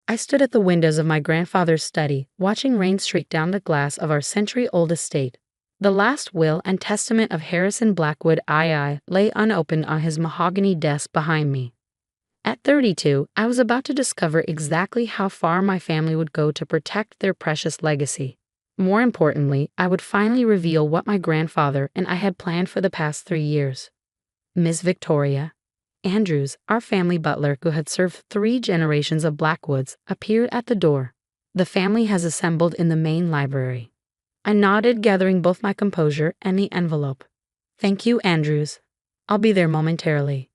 I stood at the windows of my grandfather's study, watching rain streak down the glass of our century-old estate. The last will and testament of Harrison Blackwood II lay unopened on his mahogany desk behind me. At 32, I was about to discover exactly how far my family would go to protect their precious legacy. More importantly, I would finally reveal what my grandfather and I had planned for the past 3 years. Miss Victoria Andrews, our family butler who had served 3 generations of Blackwoods, appeared at the door. The family has assembled in the main library. I nodded, gathering both my composure and the envelope. Thank you, Andrews. I'll be there momentarily.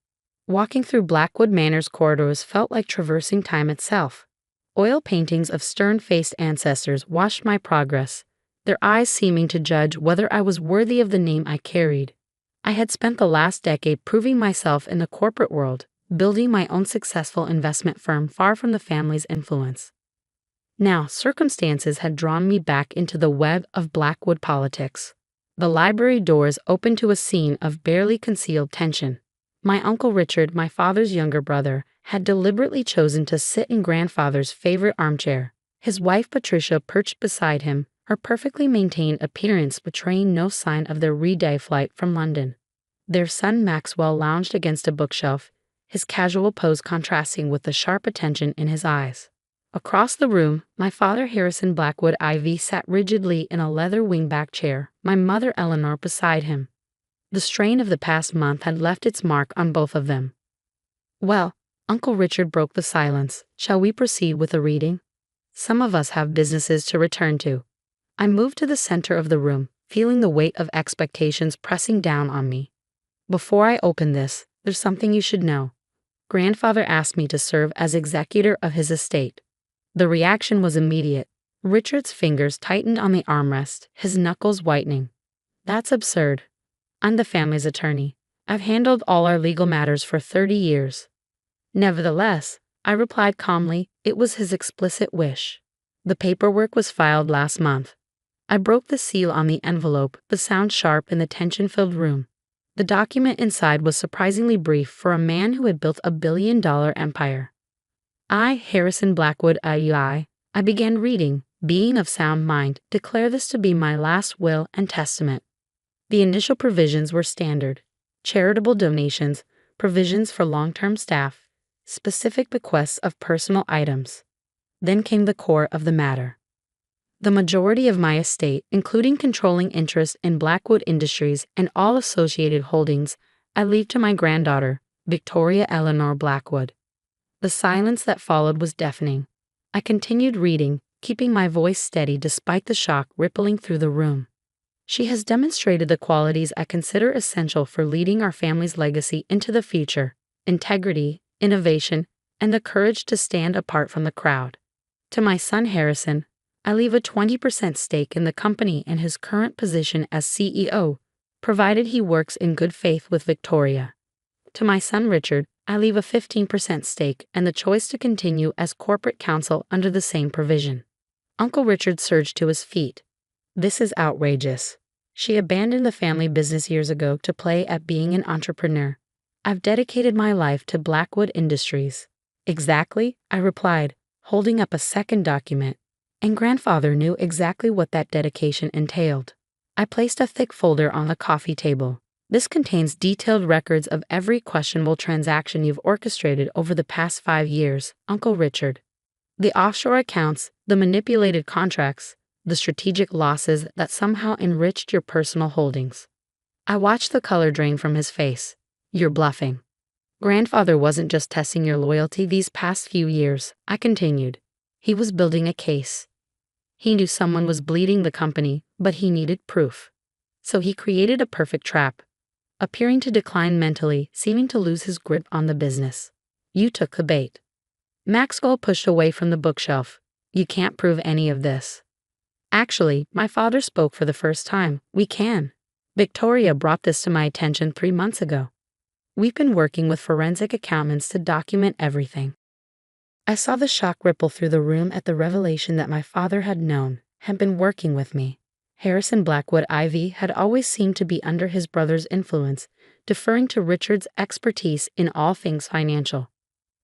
Walking through Blackwood Manor's corridors felt like traversing time itself. Oil paintings of stern-faced ancestors watched my progress, their eyes seeming to judge whether I was worthy of the name I carried. I had spent the last decade proving myself in the corporate world, building my own successful investment firm far from the family's influence. Now, circumstances had drawn me back into the web of Blackwood politics. The library doors opened to a scene of barely concealed tension. My Uncle Richard, my father's younger brother, had deliberately chosen to sit in grandfather's favorite armchair. His wife Patricia perched beside him, her perfectly maintained appearance betraying no sign of their re-day flight from London. Their son Maxwell lounged against a bookshelf, his casual pose contrasting with the sharp attention in his eyes. Across the room, my father Harrison Blackwood IV sat rigidly in a leather wingback chair, my mother Eleanor beside him. The strain of the past month had left its mark on both of them. Well, Uncle Richard broke the silence. Shall we proceed with the reading? Some of us have businesses to return to. I moved to the center of the room, feeling the weight of expectations pressing down on me. Before I open this, there's something you should know. Grandfather asked me to serve as executor of his estate. The reaction was immediate. Richard's fingers tightened on the armrest, his knuckles whitening. That's absurd. I'm the family's attorney. I've handled all our legal matters for 30 years. Nevertheless, I replied calmly, it was his explicit wish. The paperwork was filed last month. I broke the seal on the envelope, the sound sharp in the tension-filled room. The document inside was surprisingly brief for a man who had built a billion-dollar empire. I, Harrison Blackwood II, I began reading, being of sound mind, declare this to be my last will and testament. The initial provisions were standard. Charitable donations, provisions for long-term staff, specific bequests of personal items. Then came the core of the matter. The majority of my estate, including controlling interest in Blackwood Industries and all associated holdings, I leave to my granddaughter, Victoria Eleanor Blackwood. The silence that followed was deafening. I continued reading, keeping my voice steady despite the shock rippling through the room. She has demonstrated the qualities I consider essential for leading our family's legacy into the future: integrity, innovation, and the courage to stand apart from the crowd. To my son Harrison, I leave a 20% stake in the company and his current position as CEO, provided he works in good faith with Victoria. To my son Richard, I leave a 15% stake and the choice to continue as corporate counsel under the same provision. Uncle Richard surged to his feet. This is outrageous. She abandoned the family business years ago to play at being an entrepreneur. I've dedicated my life to Blackwood Industries. Exactly, I replied, holding up a second document. And grandfather knew exactly what that dedication entailed. I placed a thick folder on the coffee table. This contains detailed records of every questionable transaction you've orchestrated over the past 5 years, Uncle Richard. The offshore accounts, the manipulated contracts, the strategic losses that somehow enriched your personal holdings. I watched the color drain from his face. You're bluffing. Grandfather wasn't just testing your loyalty these past few years, I continued. He was building a case. He knew someone was bleeding the company, but he needed proof. So he created a perfect trap, appearing to decline mentally, seeming to lose his grip on the business. You took the bait. Maxwell pushed away from the bookshelf. You can't prove any of this. Actually, my father spoke for the first time. We can. Victoria brought this to my attention 3 months ago. We've been working with forensic accountants to document everything. I saw the shock ripple through the room at the revelation that my father had been working with me. Harrison Blackwood IV had always seemed to be under his brother's influence, deferring to Richard's expertise in all things financial.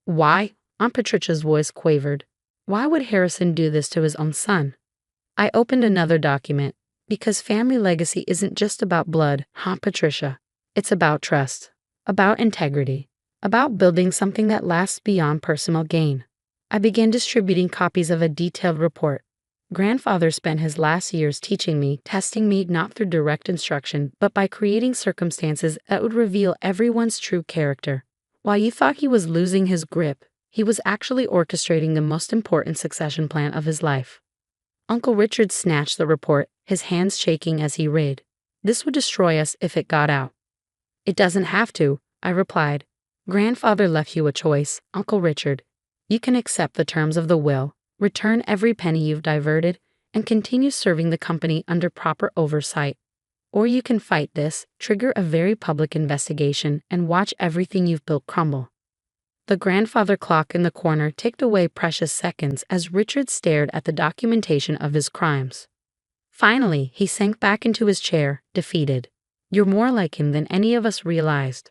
Why? Aunt Patricia's voice quavered. Why would Harrison do this to his own son? I opened another document. Because family legacy isn't just about blood, huh, Patricia? It's about trust, about integrity, about building something that lasts beyond personal gain. I began distributing copies of a detailed report. Grandfather spent his last years teaching me, testing me not through direct instruction, but by creating circumstances that would reveal everyone's true character. While you thought he was losing his grip, he was actually orchestrating the most important succession plan of his life. Uncle Richard snatched the report, his hands shaking as he read. This would destroy us if it got out. It doesn't have to, I replied. Grandfather left you a choice, Uncle Richard. You can accept the terms of the will, return every penny you've diverted, and continue serving the company under proper oversight. Or you can fight this, trigger a very public investigation, and watch everything you've built crumble. The grandfather clock in the corner ticked away precious seconds as Richard stared at the documentation of his crimes. Finally, he sank back into his chair, defeated. You're more like him than any of us realized.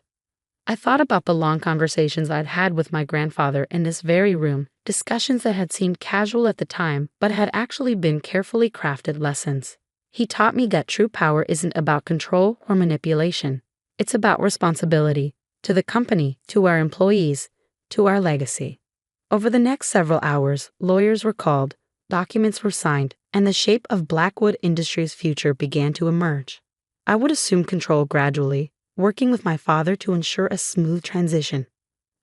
I thought about the long conversations I'd had with my grandfather in this very room, discussions that had seemed casual at the time but had actually been carefully crafted lessons. He taught me that true power isn't about control or manipulation. It's about responsibility, to the company, to our employees, to our legacy. Over the next several hours, lawyers were called, documents were signed, and the shape of Blackwood Industries' future began to emerge. I would assume control gradually, working with my father to ensure a smooth transition.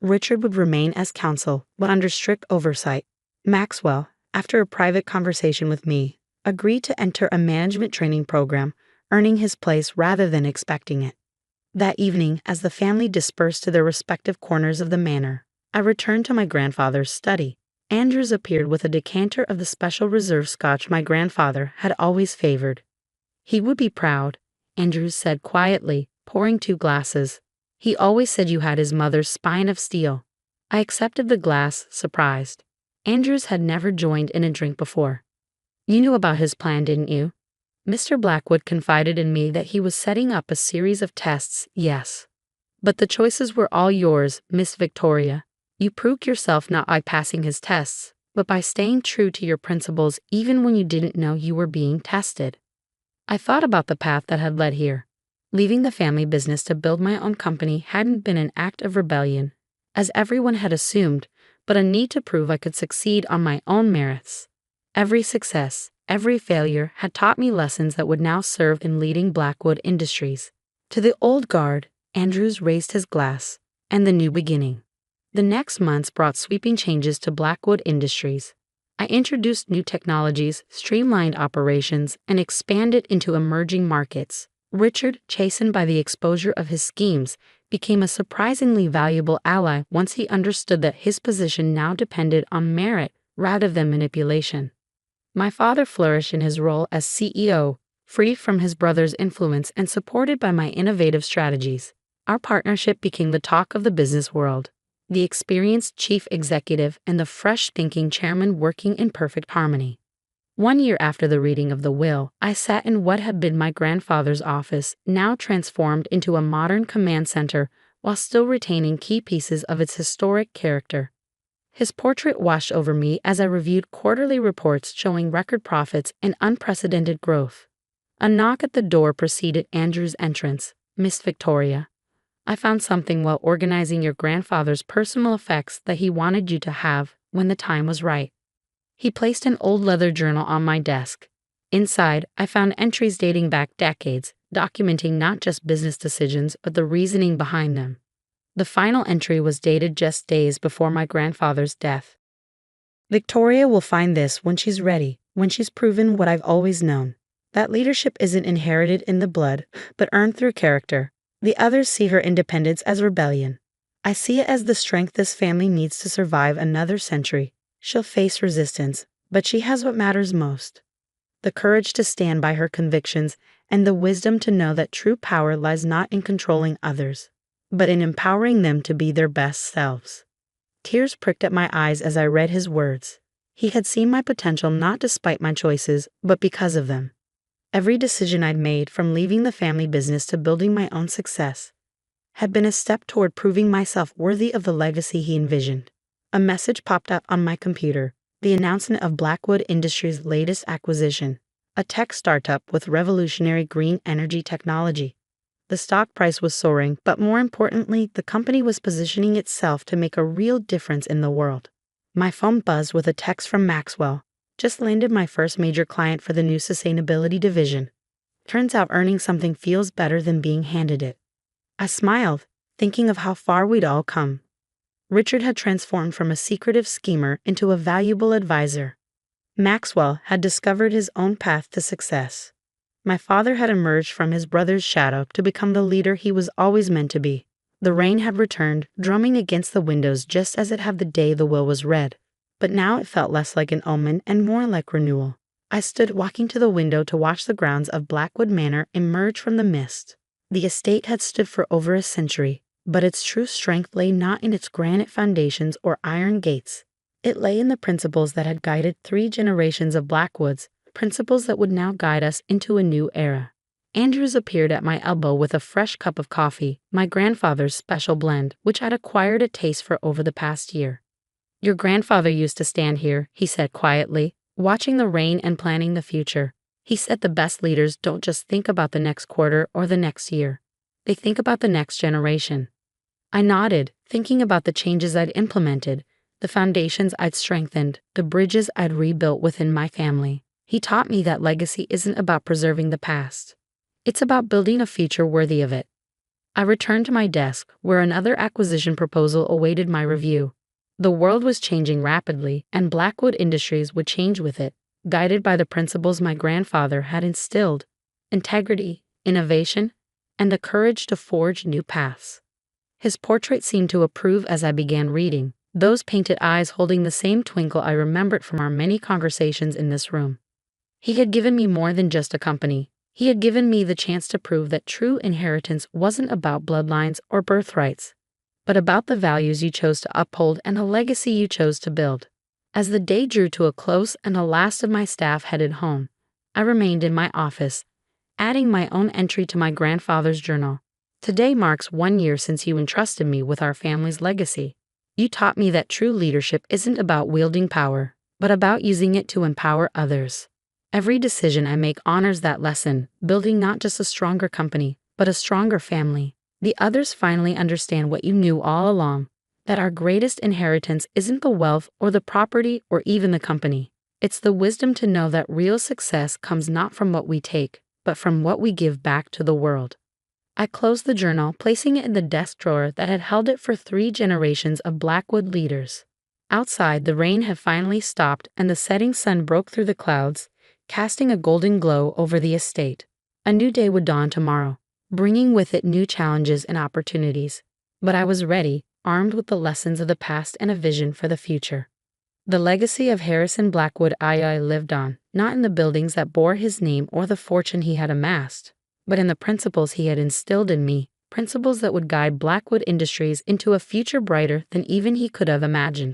Richard would remain as counsel, but under strict oversight. Maxwell, after a private conversation with me, agreed to enter a management training program, earning his place rather than expecting it. That evening, as the family dispersed to their respective corners of the manor, I returned to my grandfather's study. Andrews appeared with a decanter of the special reserve scotch my grandfather had always favored. He would be proud, Andrews said quietly, pouring 2 glasses. He always said you had his mother's spine of steel. I accepted the glass, surprised. Andrews had never joined in a drink before. You knew about his plan, didn't you? Mr. Blackwood confided in me that he was setting up a series of tests, yes. But the choices were all yours, Miss Victoria. You proved yourself not by passing his tests, but by staying true to your principles even when you didn't know you were being tested. I thought about the path that had led here. Leaving the family business to build my own company hadn't been an act of rebellion, as everyone had assumed, but a need to prove I could succeed on my own merits. Every success, every failure had taught me lessons that would now serve in leading Blackwood Industries. To the old guard, Andrews raised his glass, and the new beginning. The next months brought sweeping changes to Blackwood Industries. I introduced new technologies, streamlined operations, and expanded into emerging markets. Richard, chastened by the exposure of his schemes, became a surprisingly valuable ally once he understood that his position now depended on merit rather than manipulation. My father flourished in his role as CEO, free from his brother's influence and supported by my innovative strategies. Our partnership became the talk of the business world. The experienced chief executive and the fresh-thinking chairman working in perfect harmony. 1 year after the reading of the will, I sat in what had been my grandfather's office, now transformed into a modern command center while still retaining key pieces of its historic character. His portrait washed over me as I reviewed quarterly reports showing record profits and unprecedented growth. A knock at the door preceded Andrew's entrance. Miss Victoria, I found something while organizing your grandfather's personal effects that he wanted you to have when the time was right. He placed an old leather journal on my desk. Inside, I found entries dating back decades, documenting not just business decisions but the reasoning behind them. The final entry was dated just days before my grandfather's death. Victoria will find this when she's ready, when she's proven what I've always known. That leadership isn't inherited in the blood, but earned through character. The others see her independence as rebellion. I see it as the strength this family needs to survive another century. She'll face resistance, but she has what matters most. The courage to stand by her convictions and the wisdom to know that true power lies not in controlling others, but in empowering them to be their best selves. Tears pricked at my eyes as I read his words. He had seen my potential not despite my choices, but because of them. Every decision I'd made, from leaving the family business to building my own success, had been a step toward proving myself worthy of the legacy he envisioned. A message popped up on my computer. the announcement of Blackwood Industries' latest acquisition, a tech startup with revolutionary green energy technology. The stock price was soaring, but more importantly, the company was positioning itself to make a real difference in the world. My phone buzzed with a text from Maxwell. Just landed my first major client for the new sustainability division. Turns out earning something feels better than being handed it. I smiled, thinking of how far we'd all come. Richard had transformed from a secretive schemer into a valuable advisor. Maxwell had discovered his own path to success. My father had emerged from his brother's shadow to become the leader he was always meant to be. The rain had returned, drumming against the windows just as it had the day the will was read. But now it felt less like an omen and more like renewal. I stood walking to the window to watch the grounds of Blackwood Manor emerge from the mist. The estate had stood for over a century, but its true strength lay not in its granite foundations or iron gates. It lay in the principles that had guided 3 generations of Blackwoods, principles that would now guide us into a new era. Andrews appeared at my elbow with a fresh cup of coffee, my grandfather's special blend, which I'd acquired a taste for over the past year. "Your grandfather used to stand here," he said quietly, watching the rain and planning the future. He said the best leaders don't just think about the next quarter or the next year. They think about the next generation. I nodded, thinking about the changes I'd implemented, the foundations I'd strengthened, the bridges I'd rebuilt within my family. He taught me that legacy isn't about preserving the past. It's about building a future worthy of it. I returned to my desk, where another acquisition proposal awaited my review. The world was changing rapidly, and Blackwood Industries would change with it, guided by the principles my grandfather had instilled: integrity, innovation, and the courage to forge new paths. His portrait seemed to approve as I began reading, those painted eyes holding the same twinkle I remembered from our many conversations in this room. He had given me more than just a company. He had given me the chance to prove that true inheritance wasn't about bloodlines or birthrights, but about the values you chose to uphold and the legacy you chose to build. As the day drew to a close and the last of my staff headed home, I remained in my office, adding my own entry to my grandfather's journal. "Today marks 1 year since you entrusted me with our family's legacy. You taught me that true leadership isn't about wielding power, but about using it to empower others. Every decision I make honors that lesson, building not just a stronger company, but a stronger family. The others finally understand what you knew all along, that our greatest inheritance isn't the wealth or the property or even the company. It's the wisdom to know that real success comes not from what we take, but from what we give back to the world." I closed the journal, placing it in the desk drawer that had held it for 3 generations of Blackwood leaders. Outside, the rain had finally stopped and the setting sun broke through the clouds, casting a golden glow over the estate. A new day would dawn tomorrow, bringing with it new challenges and opportunities. But I was ready, armed with the lessons of the past and a vision for the future. The legacy of Harrison Blackwood II lived on, not in the buildings that bore his name or the fortune he had amassed, but in the principles he had instilled in me, principles that would guide Blackwood Industries into a future brighter than even he could have imagined.